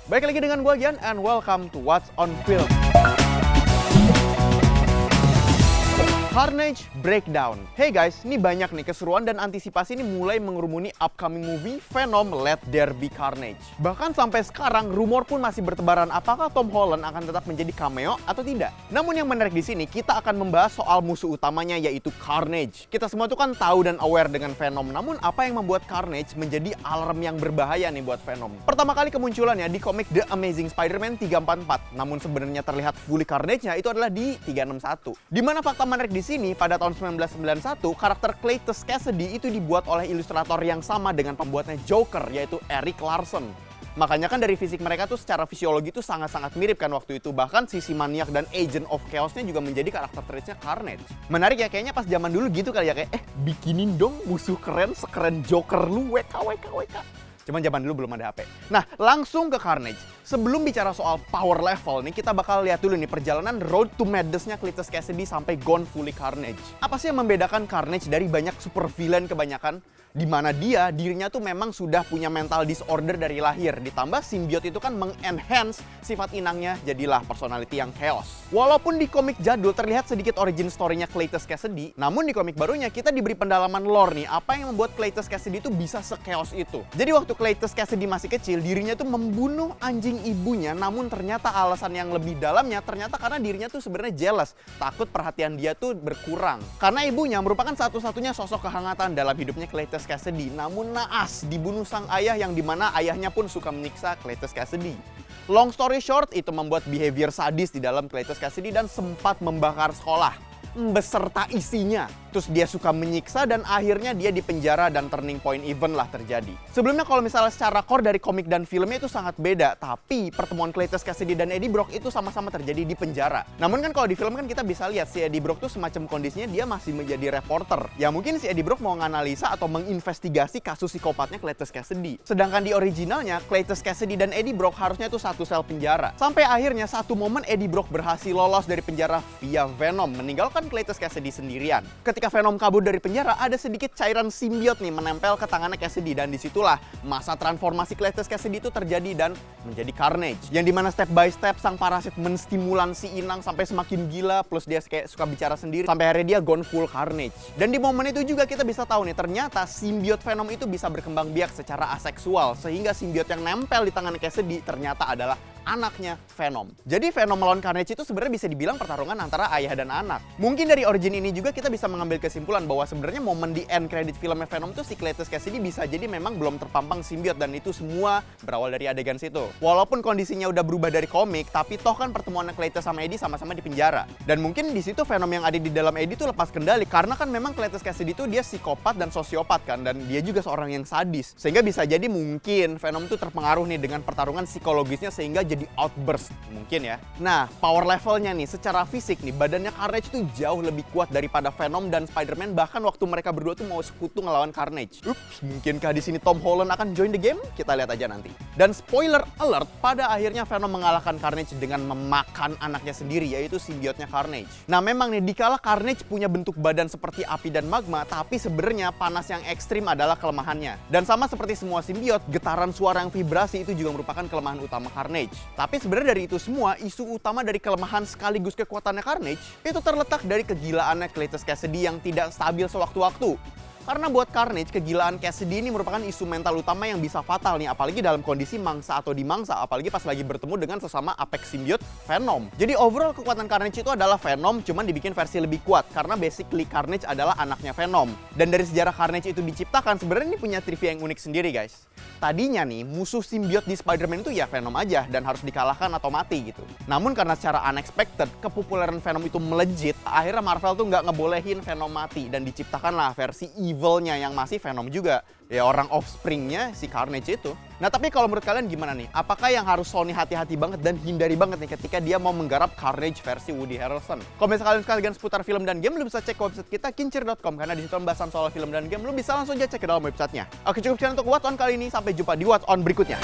Baik lagi dengan gua Gian and welcome to What's on Film. Carnage Breakdown. Hey guys, ini banyak nih keseruan dan antisipasi ini mulai mengerumuni upcoming movie Venom Let There Be Carnage. Bahkan sampai sekarang rumor pun masih bertebaran apakah Tom Holland akan tetap menjadi cameo atau tidak. Namun yang menarik di sini kita akan membahas soal musuh utamanya yaitu Carnage. Kita semua tuh kan tahu dan aware dengan Venom, namun apa yang membuat Carnage menjadi alarm yang berbahaya nih buat Venom? Pertama kali kemunculannya di komik The Amazing Spider-Man 344, namun sebenarnya terlihat fully Carnage-nya itu adalah di 361. Dimana fakta menarik di sini pada tahun 1991 karakter Cletus Kasady itu dibuat oleh ilustrator yang sama dengan pembuatnya Joker yaitu Erik Larsen. Makanya kan dari fisik mereka tuh secara fisiologi tuh sangat-sangat mirip kan waktu itu. Bahkan sisi maniak dan Agent of Chaos-nya juga menjadi karakter traits-nya Carnage. Menarik ya, kayaknya pas zaman dulu gitu kali ya, kayak bikinin dong musuh keren sekeren Joker lu, WK. Cuman zaman dulu belum ada HP. Nah, langsung ke Carnage. Sebelum bicara soal power level nih, kita bakal lihat dulu nih perjalanan road to madness-nya Cletus Kasady sampai gone fully Carnage. Apa sih yang membedakan Carnage dari banyak super villain kebanyakan? Di mana dirinya tuh memang sudah punya mental disorder dari lahir. Ditambah simbiot itu kan mengenhance sifat inangnya, jadilah personality yang chaos. Walaupun di komik jadul terlihat sedikit origin story-nya Cletus Kasady, namun di komik barunya kita diberi pendalaman lore nih, apa yang membuat Cletus Kasady itu bisa se-chaos itu. Jadi waktu Cletus Kasady masih kecil, dirinya tuh membunuh anjing ibunya, namun ternyata alasan yang lebih dalamnya ternyata karena dirinya tuh sebenarnya jealous, takut perhatian dia tuh berkurang. Karena ibunya merupakan satu-satunya sosok kehangatan dalam hidupnya Cletus Kasady, namun naas dibunuh sang ayah yang dimana ayahnya pun suka menyiksa Cletus Kasady. Long story short, itu membuat behavior sadis di dalam Cletus Kasady dan sempat membakar sekolah beserta isinya. Terus dia suka menyiksa dan akhirnya dia dipenjara dan turning point event lah terjadi. Sebelumnya kalau misalnya secara core dari komik dan filmnya itu sangat beda, tapi pertemuan Cletus Kasady dan Eddie Brock itu sama-sama terjadi di penjara. Namun kan kalau di film kan kita bisa lihat si Eddie Brock tuh semacam kondisinya dia masih menjadi reporter. Ya mungkin si Eddie Brock mau menganalisa atau menginvestigasi kasus psikopatnya Cletus Kasady. Sedangkan di originalnya Cletus Kasady dan Eddie Brock harusnya itu satu sel penjara. Sampai akhirnya satu momen Eddie Brock berhasil lolos dari penjara via Venom, meninggalkan Cletus Kasady sendirian. Ketika Venom kabur dari penjara, ada sedikit cairan simbiot nih menempel ke tangannya Kasady dan disitulah masa transformasi Cletus Kasady itu terjadi dan menjadi Carnage. Yang dimana step by step sang parasit menstimulan si inang sampai semakin gila, plus dia kayak suka bicara sendiri sampai akhirnya dia gone full Carnage. Dan di momen itu juga kita bisa tahu nih ternyata simbiot Venom itu bisa berkembang biak secara aseksual sehingga simbiot yang nempel di tangan Kasady ternyata adalah anaknya Venom. Jadi Venom melawan Carnage itu sebenarnya bisa dibilang pertarungan antara ayah dan anak. Mungkin dari origin ini juga kita bisa mengambil kesimpulan bahwa sebenarnya momen di end credit filmnya Venom tuh si Cletus Kasady bisa jadi memang belum terpampang simbiot dan itu semua berawal dari adegan situ. Walaupun kondisinya udah berubah dari komik, tapi toh kan pertemuan Cletus sama Eddie sama-sama di penjara. Dan mungkin di situ Venom yang ada di dalam Eddie tuh lepas kendali karena kan memang Cletus Kasady tuh dia psikopat dan sosiopat kan, dan dia juga seorang yang sadis. Sehingga bisa jadi mungkin Venom tuh terpengaruh nih dengan pertarungan psikologisnya sehingga jadi outburst mungkin ya. Nah, power levelnya nih secara fisik nih badannya Carnage tuh jauh lebih kuat daripada Venom dan Spider-Man, bahkan waktu mereka berdua tuh mau sekutu ngelawan Carnage. Ups, mungkinkah di sini Tom Holland akan join the game? Kita lihat aja nanti. Dan spoiler alert, pada akhirnya Venom mengalahkan Carnage dengan memakan anaknya sendiri yaitu simbiotnya Carnage. Nah, memang nih dikala Carnage punya bentuk badan seperti api dan magma, tapi sebenarnya panas yang ekstrim adalah kelemahannya. Dan sama seperti semua simbiot, getaran suara yang vibrasi itu juga merupakan kelemahan utama Carnage. Tapi sebenarnya dari itu semua, isu utama dari kelemahan sekaligus kekuatannya Carnage itu terletak dari kegilaannya Cletus Kasady yang tidak stabil sewaktu-waktu. Karena buat Carnage, kegilaan Kasady ini merupakan isu mental utama yang bisa fatal nih, apalagi dalam kondisi mangsa atau dimangsa, apalagi pas lagi bertemu dengan sesama apex symbiote Venom. Jadi overall kekuatan Carnage itu adalah Venom, cuman dibikin versi lebih kuat, karena basically Carnage adalah anaknya Venom. Dan dari sejarah Carnage itu diciptakan, sebenarnya ini punya trivia yang unik sendiri guys. Tadinya nih, musuh simbiot di Spider-Man itu ya Venom aja, dan harus dikalahkan atau mati gitu. Namun karena secara unexpected, kepopuleran Venom itu melejit, akhirnya Marvel tuh nggak ngebolehin Venom mati, dan diciptakanlah versi evilnya yang masih Venom juga. Ya orang offspringnya si Carnage itu. Nah tapi kalau menurut kalian gimana nih? Apakah yang harus Sony hati-hati banget dan hindari banget nih ketika dia mau menggarap Carnage versi Woody Harrelson? Kalau misalnya kalian seputar film dan game, lu bisa cek website kita kincir.com karena di situ pembahasan soal film dan game lu bisa langsung aja cek ke dalam websitenya. Oke, cukup sekian untuk What's On kali ini. Sampai jumpa di What's On berikutnya.